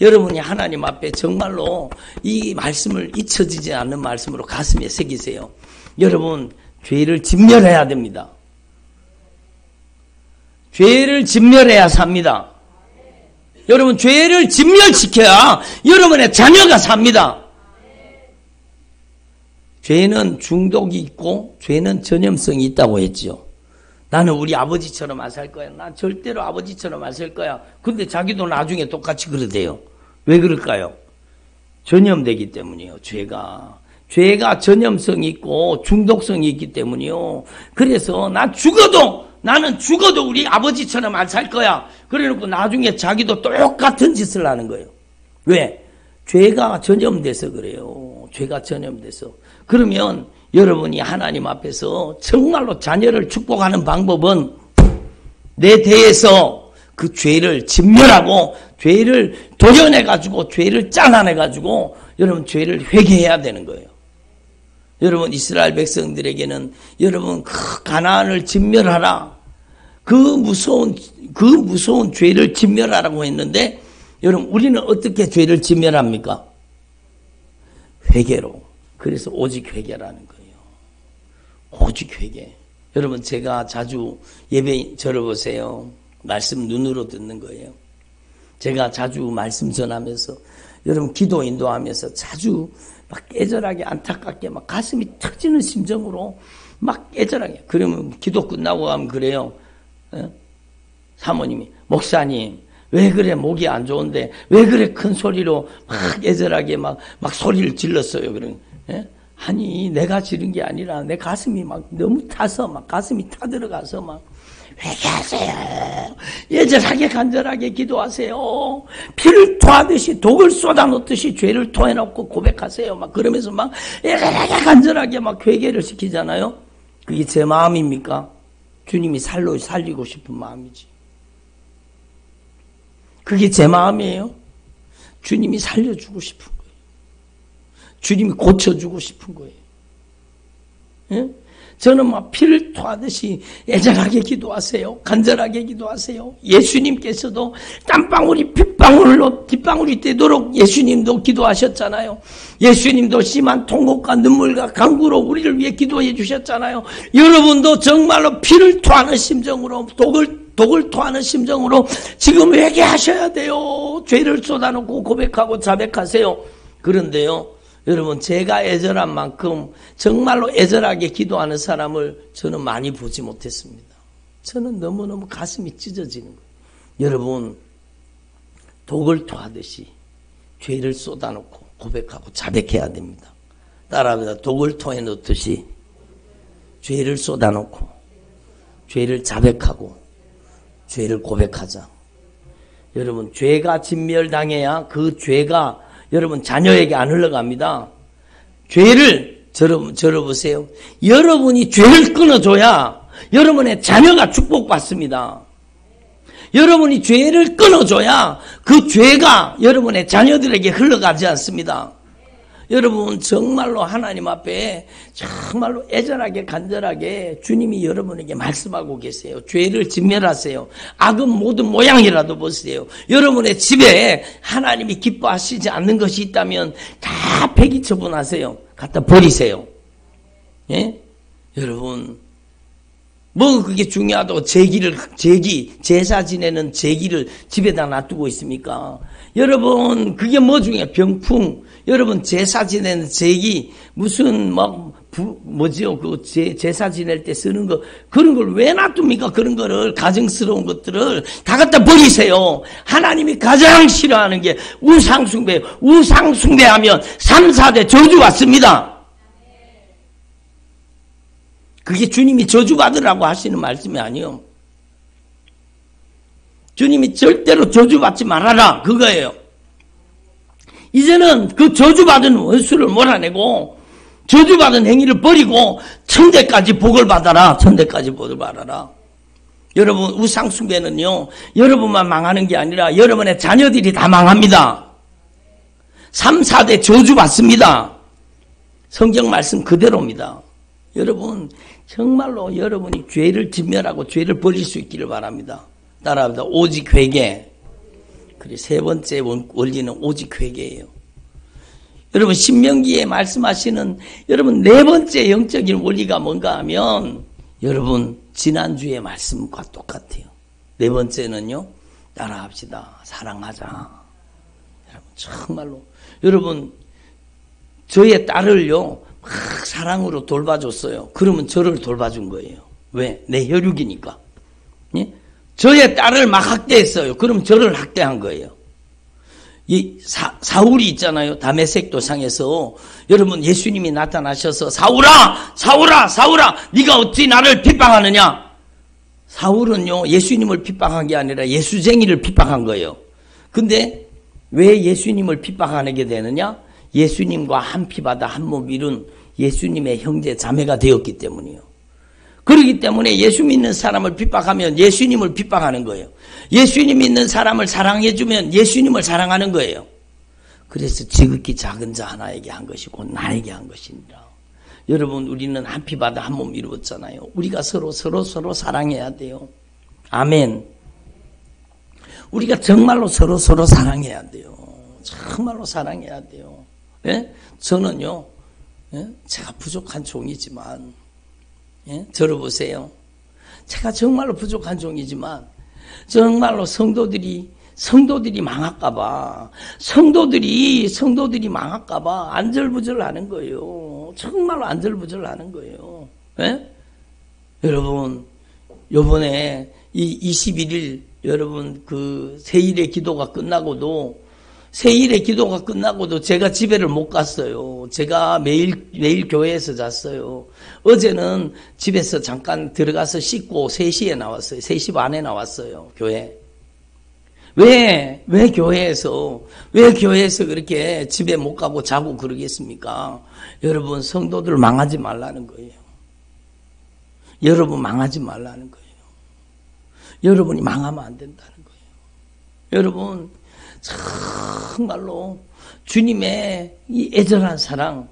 여러분이 하나님 앞에 정말로 이 말씀을 잊혀지지 않는 말씀으로 가슴에 새기세요. 여러분 죄를 진멸해야 됩니다. 죄를 진멸해야 삽니다. 여러분 죄를 진멸시켜야 여러분의 자녀가 삽니다. 죄는 중독이 있고 죄는 전염성이 있다고 했죠. 나는 우리 아버지처럼 안 살 거야. 난 절대로 아버지처럼 안 살 거야. 근데 자기도 나중에 똑같이 그러대요. 왜 그럴까요? 전염되기 때문이에요. 죄가 전염성이 있고 중독성이 있기 때문이요. 그래서 나는 죽어도 우리 아버지처럼 안 살 거야. 그래놓고 나중에 자기도 똑같은 짓을 하는 거예요. 왜? 죄가 전염돼서 그래요. 죄가 전염돼서. 그러면 여러분이 하나님 앞에서 정말로 자녀를 축복하는 방법은 내 대에서 그 죄를 진멸하고 죄를 도려내가지고 죄를 잘라내가지고 여러분 죄를 회개해야 되는 거예요. 여러분 이스라엘 백성들에게는 여러분 그 가나안을 진멸하라. 그 무서운 죄를 진멸하라고 했는데 여러분 우리는 어떻게 죄를 진멸합니까? 회개로. 그래서 오직 회개라는 거예요. 오직 회개. 여러분 제가 자주 예배 저를 보세요. 말씀 눈으로 듣는 거예요. 제가 자주 말씀 전하면서 여러분 기도 인도하면서 자주 막 애절하게 안타깝게 막 가슴이 터지는 심정으로 막 애절하게 그러면 기도 끝나고 가면 그래요. 사모님이 목사님 왜 그래 목이 안 좋은데 왜 그래 큰 소리로 막 애절하게 막 소리를 질렀어요. 그러면 아니 내가 지른 게 아니라 내 가슴이 막 너무 타서 막 가슴이 타들어가서 막 회개하세요. 애절하게 간절하게 기도하세요. 피를 토하듯이 독을 쏟아놓듯이 죄를 토해놓고 고백하세요. 막 그러면서 막 애절하게 간절하게 막 회개를 시키잖아요. 그게 제 마음입니까? 주님이 살리고 싶은 마음이지. 그게 제 마음이에요. 주님이 살려주고 싶은 거예요. 주님이 고쳐주고 싶은 거예요. 예? 저는 막 피를 토하듯이 애절하게 기도하세요. 간절하게 기도하세요. 예수님께서도 땀방울이 핏방울로 뒷방울이 되도록 예수님도 기도하셨잖아요. 예수님도 심한 통곡과 눈물과 간구로 우리를 위해 기도해 주셨잖아요. 여러분도 정말로 피를 토하는 심정으로 독을 토하는 심정으로 지금 회개하셔야 돼요. 죄를 쏟아놓고 고백하고 자백하세요. 그런데요. 여러분 제가 애절한 만큼 정말로 애절하게 기도하는 사람을 저는 많이 보지 못했습니다. 저는 너무너무 가슴이 찢어지는 거예요. 여러분 독을 토하듯이 죄를 쏟아놓고 고백하고 자백해야 됩니다. 따라합니다. 독을 토해 놓듯이 죄를 쏟아놓고 죄를 자백하고 죄를 고백하자. 여러분 죄가 진멸당해야 그 죄가 여러분 자녀에게 안 흘러갑니다. 죄를 들어보세요. 여러분이 죄를 끊어줘야 여러분의 자녀가 축복받습니다. 여러분이 죄를 끊어줘야 그 죄가 여러분의 자녀들에게 흘러가지 않습니다. 여러분 정말로 하나님 앞에 정말로 애절하게 간절하게 주님이 여러분에게 말씀하고 계세요. 죄를 진멸하세요. 악은 모든 모양이라도 보세요. 여러분의 집에 하나님이 기뻐하시지 않는 것이 있다면 다 폐기 처분하세요. 갖다 버리세요. 예? 여러분 뭐 그게 중요하다고 제사 지내는 제기를 집에다 놔두고 있습니까? 여러분 그게 뭐 중요해요? 병풍. 여러분 제사 지내는 제기 무슨 뭐지요? 그 제사 지낼 때 쓰는 거 그런 걸 왜 놔둡니까? 그런 거를 가정스러운 것들을 다 갖다 버리세요. 하나님이 가장 싫어하는 게 우상숭배. 우상숭배하면 3, 4대 저주 왔습니다. 그게 주님이 저주받으라고 하시는 말씀이 아니에요. 주님이 절대로 저주받지 말아라 그거예요. 이제는 그 저주받은 원수를 몰아내고 저주받은 행위를 버리고 천대까지 복을 받아라. 천대까지 복을 받아라. 여러분 우상숭배는요 여러분만 망하는 게 아니라 여러분의 자녀들이 다 망합니다. 3, 4대 저주받습니다. 성경 말씀 그대로입니다. 여러분 정말로 여러분이 죄를 진멸하고 죄를 버릴 수 있기를 바랍니다. 따라합니다. 오직 회개. 그리고 세 번째 원리는 오직 회개예요. 여러분 신명기에 말씀하시는 여러분 네 번째 영적인 원리가 뭔가 하면 여러분 지난주의 말씀과 똑같아요. 네 번째는요. 따라합시다. 사랑하자. 여러분 정말로 여러분 저의 딸을요 막 사랑으로 돌봐줬어요. 그러면 저를 돌봐준 거예요. 왜? 내 혈육이니까. 예? 저의 딸을 막 학대했어요. 그럼 저를 학대한 거예요. 이 사울이 있잖아요. 다메섹 도상에서 여러분 예수님이 나타나셔서 사울아 네가 어찌 나를 핍박하느냐. 사울은요 예수님을 핍박한 게 아니라 예수쟁이를 핍박한 거예요. 근데 왜 예수님을 핍박하게 되느냐? 예수님과 한 피바다 한 몸 이룬 예수님의 형제 자매가 되었기 때문이에요. 그렇기 때문에 예수 믿는 사람을 핍박하면 예수님을 핍박하는 거예요. 예수님 믿는 사람을 사랑해주면 예수님을 사랑하는 거예요. 그래서 지극히 작은 자 하나에게 한 것이 곧 나에게 한 것이니라. 여러분 우리는 한 피바다 한 몸 이루었잖아요. 우리가 서로 사랑해야 돼요. 아멘. 우리가 정말로 서로 사랑해야 돼요. 정말로 사랑해야 돼요. 예? 저는요 제가 부족한 종이지만 예? 들어보세요. 제가 정말로 부족한 종이지만 정말로 성도들이 망할까봐, 성도들이 망할까봐 안절부절하는 거예요. 정말로 안절부절하는 거예요. 예? 여러분, 요번에 이 21일 여러분 그 세일의 기도가 끝나고도 제가 집에를 못 갔어요. 제가 매일 교회에서 잤어요. 어제는 집에서 잠깐 들어가서 씻고 3시에 나왔어요. 3시 반에 나왔어요. 교회. 왜 교회에서 그렇게 집에 못 가고 자고 그러겠습니까? 여러분, 성도들 망하지 말라는 거예요. 여러분 망하지 말라는 거예요. 여러분이 망하면 안 된다는 거예요. 여러분, 정말로 주님의 이 애절한 사랑,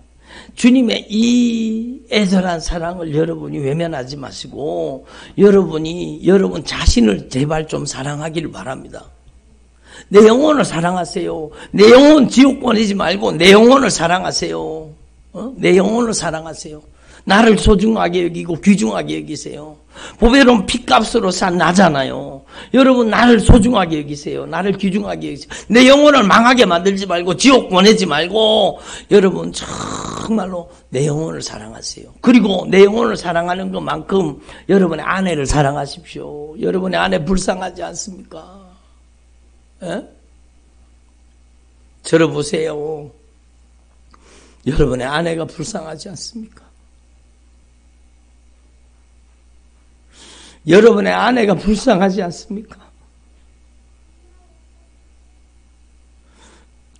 주님의 이 애절한 사랑을 여러분이 외면하지 마시고 여러분 자신을 제발 좀 사랑하기를 바랍니다. 내 영혼을 사랑하세요. 내 영혼 지옥 보내지 말고 내 영혼을 사랑하세요. 내 영혼을 사랑하세요. 나를 소중하게 여기고 귀중하게 여기세요. 보배로운 핏값으로 산 나잖아요. 여러분 나를 소중하게 여기세요. 나를 귀중하게 여기세요. 내 영혼을 망하게 만들지 말고 지옥 보내지 말고 여러분 정말로 내 영혼을 사랑하세요. 그리고 내 영혼을 사랑하는 것만큼 여러분의 아내를 사랑하십시오. 여러분의 아내 불쌍하지 않습니까? 에? 저를 보세요. 여러분의 아내가 불쌍하지 않습니까? 여러분의 아내가 불쌍하지 않습니까?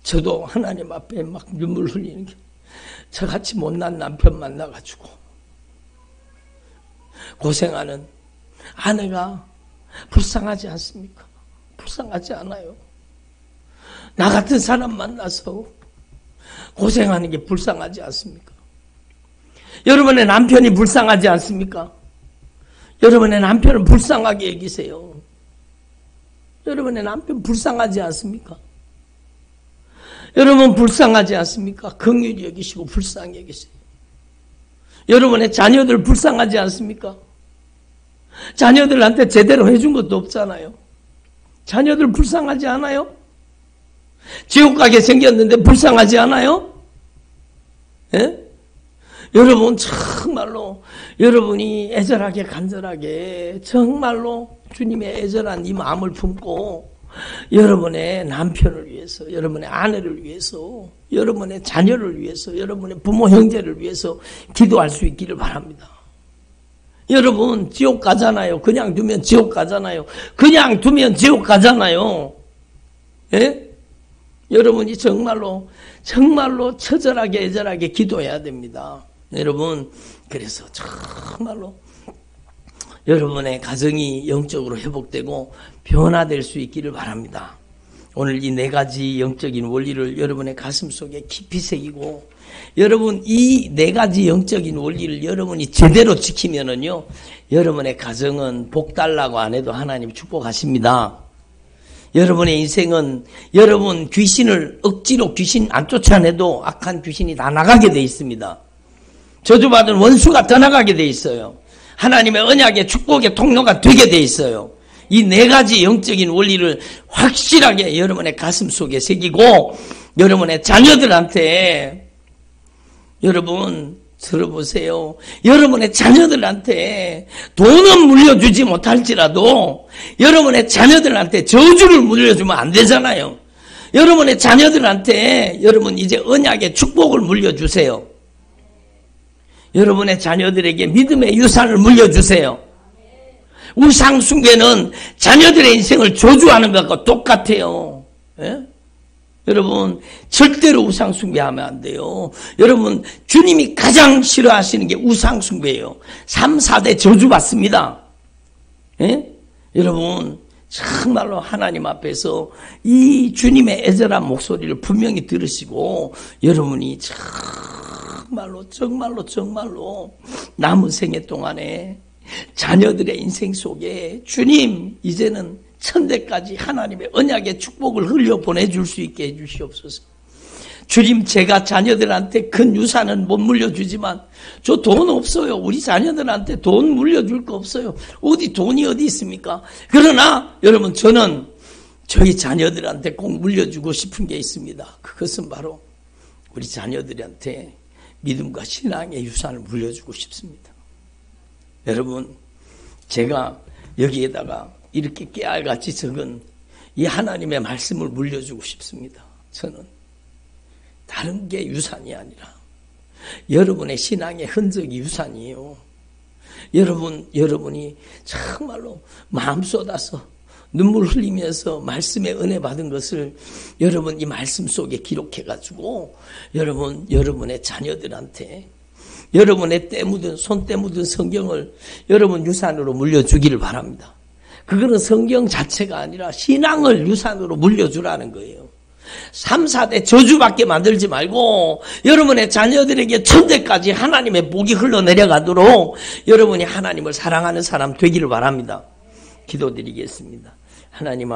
저도 하나님 앞에 막 눈물 흘리는 게 저같이 못난 남편 만나가지고 고생하는 아내가 불쌍하지 않습니까? 불쌍하지 않아요. 나 같은 사람 만나서 고생하는 게 불쌍하지 않습니까? 여러분의 남편이 불쌍하지 않습니까? 여러분의 남편을 불쌍하게 여기세요. 여러분의 남편 불쌍하지 않습니까? 여러분 불쌍하지 않습니까? 긍휼히 여기시고 불쌍히 여기세요. 여러분의 자녀들 불쌍하지 않습니까? 자녀들한테 제대로 해준 것도 없잖아요. 자녀들 불쌍하지 않아요? 지옥 가게 생겼는데 불쌍하지 않아요? 예? 여러분 정말로 여러분이 애절하게 간절하게 정말로 주님의 애절한 이 마음을 품고 여러분의 남편을 위해서, 여러분의 아내를 위해서, 여러분의 자녀를 위해서, 여러분의 부모 형제를 위해서 기도할 수 있기를 바랍니다. 여러분 지옥 가잖아요. 그냥 두면 지옥 가잖아요. 그냥 두면 지옥 가잖아요. 예? 여러분이 정말로 처절하게 애절하게 기도해야 됩니다. 여러분 그래서 정말로 여러분의 가정이 영적으로 회복되고 변화될 수 있기를 바랍니다. 오늘 이 4가지 영적인 원리를 여러분의 가슴 속에 깊이 새기고 여러분 이 4가지 영적인 원리를 여러분이 제대로 지키면은요 여러분의 가정은 복 달라고 안 해도 하나님 축복하십니다. 여러분의 인생은 여러분 귀신을 억지로 귀신 안 쫓아내도 악한 귀신이 다 나가게 돼 있습니다. 저주받은 원수가 떠나가게 돼 있어요. 하나님의 언약의 축복의 통로가 되게 돼 있어요. 이 4가지 영적인 원리를 확실하게 여러분의 가슴 속에 새기고 여러분의 자녀들한테 여러분 들어보세요. 여러분의 자녀들한테 돈은 물려주지 못할지라도 여러분의 자녀들한테 저주를 물려주면 안 되잖아요. 여러분의 자녀들한테 여러분 이제 언약의 축복을 물려주세요. 여러분의 자녀들에게 믿음의 유산을 물려주세요. 우상 숭배는 자녀들의 인생을 저주하는 것과 똑같아요. 예? 여러분 절대로 우상 숭배하면 안 돼요. 여러분 주님이 가장 싫어하시는 게 우상 숭배예요. 3, 4대 저주받습니다. 예? 여러분 정말로 하나님 앞에서 이 주님의 애절한 목소리를 분명히 들으시고 여러분이 정말로 남은 생애 동안에 자녀들의 인생 속에 주님 이제는 천대까지 하나님의 언약의 축복을 흘려 보내줄 수 있게 해주시옵소서. 주님, 제가 자녀들한테 큰 유산은 못 물려주지만 저 돈 없어요. 우리 자녀들한테 돈 물려줄 거 없어요. 돈이 어디 있습니까? 그러나 여러분, 저는 저희 자녀들한테 꼭 물려주고 싶은 게 있습니다. 그것은 바로 우리 자녀들한테 믿음과 신앙의 유산을 물려주고 싶습니다. 여러분, 제가 여기에다가 이렇게 깨알같이 적은 이 하나님의 말씀을 물려주고 싶습니다. 저는 다른 게 유산이 아니라 여러분의 신앙의 흔적이 유산이에요. 여러분이 정말로 마음 쏟아서 눈물 흘리면서 말씀의 은혜 받은 것을 여러분 이 말씀 속에 기록해가지고 여러분의 자녀들한테 여러분의 손때 묻은 성경을 여러분 유산으로 물려주기를 바랍니다. 그거는 성경 자체가 아니라 신앙을 유산으로 물려주라는 거예요. 3, 4대 저주받게 만들지 말고 여러분의 자녀들에게 천대까지 하나님의 복이 흘러내려가도록 여러분이 하나님을 사랑하는 사람 되기를 바랍니다. 기도드리겠습니다. 하나님